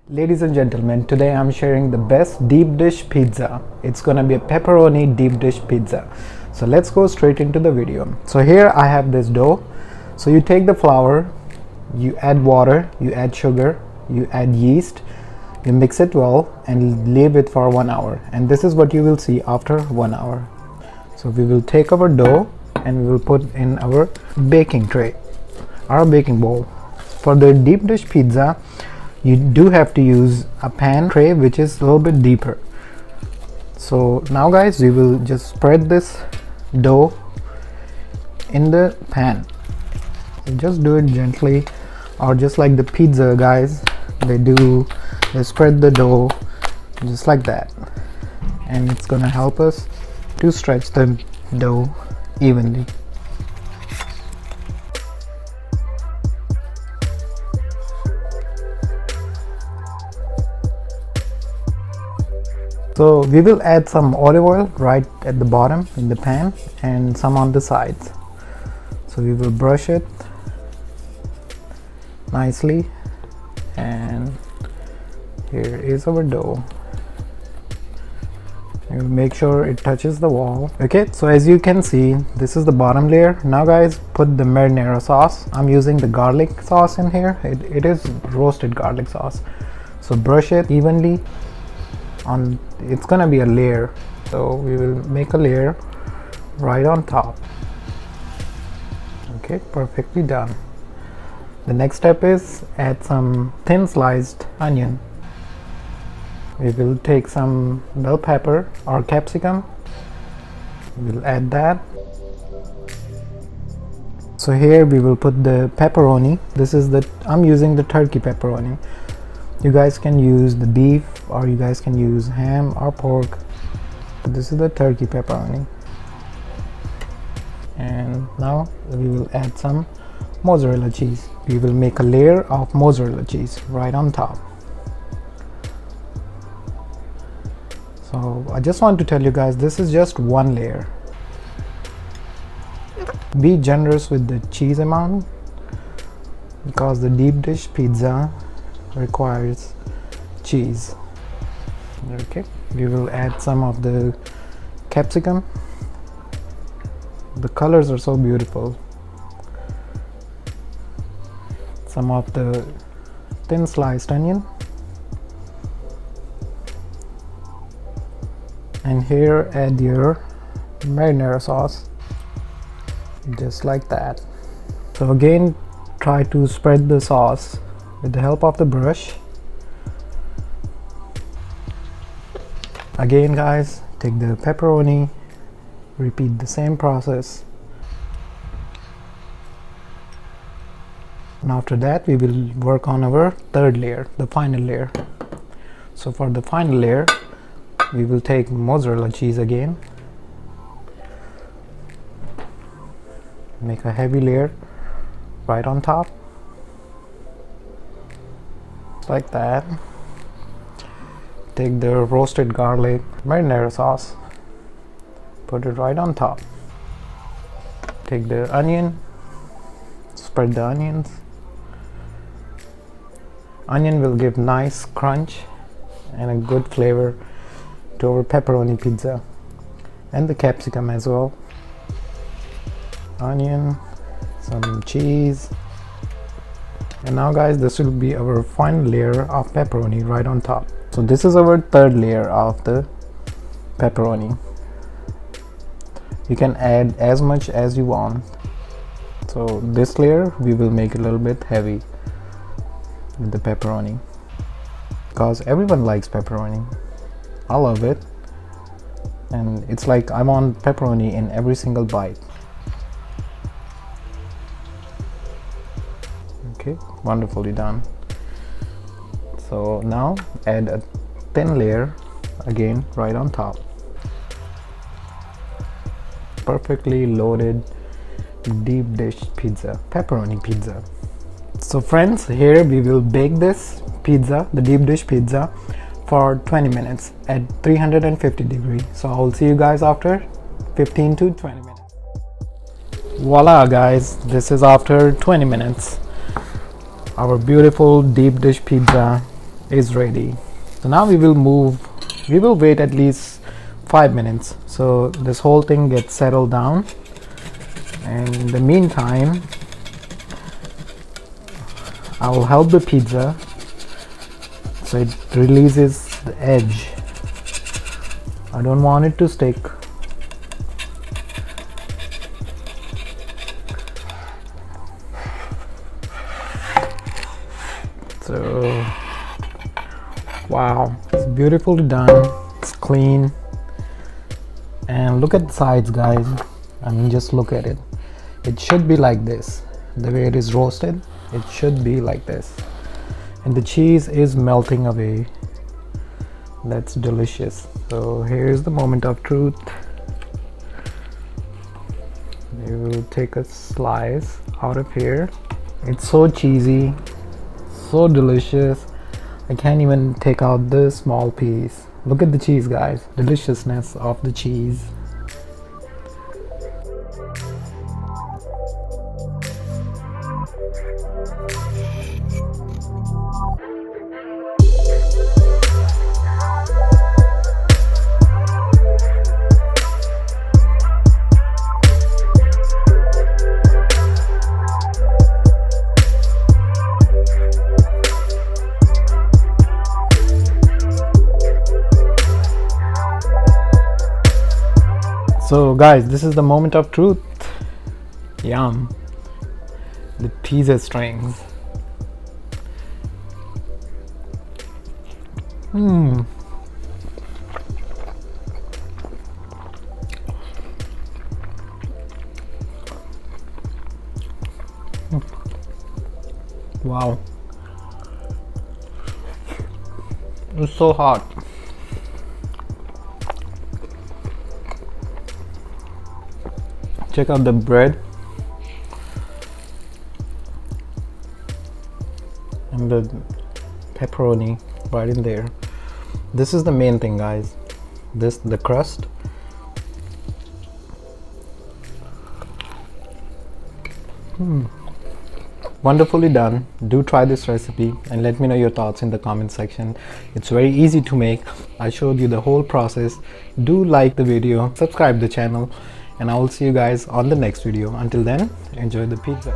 Ladies and gentlemen, today I'm sharing the best deep dish pizza. It's gonna be a pepperoni deep dish pizza. So let's go straight into the video. So here I have this dough. So you take the flour, you add water, you add sugar, you add yeast, you mix it well and leave it for 1 hour. And this is what you will see after 1 hour. So we will take our dough and we will put in our baking tray, our baking bowl. For the deep dish pizza, you do have to use a pan tray which is a little bit deeper. So now guys, we will just spread this dough in the pan. So just do it gently, or just like the pizza guys, they spread the dough just like that, and it's gonna help us to stretch the dough evenly. So we will add some olive oil right at the bottom in the pan and some on the sides. So we will brush it nicely, and here is our dough. You make sure it touches the wall. Okay, so as you can see, this is the bottom layer. Now guys, put the marinara sauce. I'm using the garlic sauce in here. It is roasted garlic sauce. So brush it evenly on. It's gonna be a layer, so we will make a layer right on top. Okay, perfectly done. The next step is add some thin sliced onion. We will take some bell pepper or capsicum. We'll add that. So here we will put the pepperoni. I'm using the turkey pepperoni. You guys can use the beef, or you guys can use ham or pork. This is the turkey pepperoni. And now we will add some mozzarella cheese. We will make a layer of mozzarella cheese right on top. So I just want to tell you guys, this is just one layer. Be generous with the cheese amount, because the deep dish pizza requires cheese. Okay, we will add some of the capsicum. The colors are so beautiful. Some of the thin sliced onion, and here add your marinara sauce just like that. So again, try to spread the sauce with the help of the brush. Again guys, take the pepperoni, repeat the same process, and after that we will work on our third layer, the final layer. So for the final layer, we will take mozzarella cheese again, make a heavy layer right on top like that. Take the roasted garlic marinara sauce, put it right on top. Take the onion, spread the onions. Onion will give nice crunch and a good flavor to our pepperoni pizza, and the capsicum as well. Onion, some cheese, and now guys, this will be our final layer of pepperoni right on top. So this is our third layer of the pepperoni. You can add as much as you want. So this layer we will make a little bit heavy with the pepperoni, because everyone likes pepperoni. I love it, and it's like I want pepperoni in every single bite. Okay, wonderfully done. So now add a thin layer again right on top. Perfectly loaded deep dish pizza, pepperoni pizza. So friends, here we will bake this pizza, the deep dish pizza, for 20 minutes at 350 degrees. So I'll see you guys after 15 to 20 minutes. Voila guys, this is after 20 minutes. Our beautiful deep dish pizza is ready. So now we will wait at least 5 minutes so this whole thing gets settled down, and in the meantime I will help the pizza so it releases the edge. I don't want it to stick. So wow, it's beautifully done, it's clean, and look at the sides, guys. I mean, just look at it. It should be like this. The way it is roasted, it should be like this, and the cheese is melting away. That's delicious. So here's the moment of truth. You will take a slice out of here. It's so cheesy, so delicious. I can't even take out the small piece. Look at the cheese, guys. Deliciousness of the cheese. So guys, this is the moment of truth. Yum. The pizza strings. Wow. It's so hot. Check out the bread and the pepperoni right in there. This is the main thing, guys. The crust. Wonderfully done. Do try this recipe and let me know your thoughts in the comment section. It's very easy to make. I showed you the whole process. Do like the video, subscribe the channel, and I will see you guys on the next video. Until then, enjoy the pizza.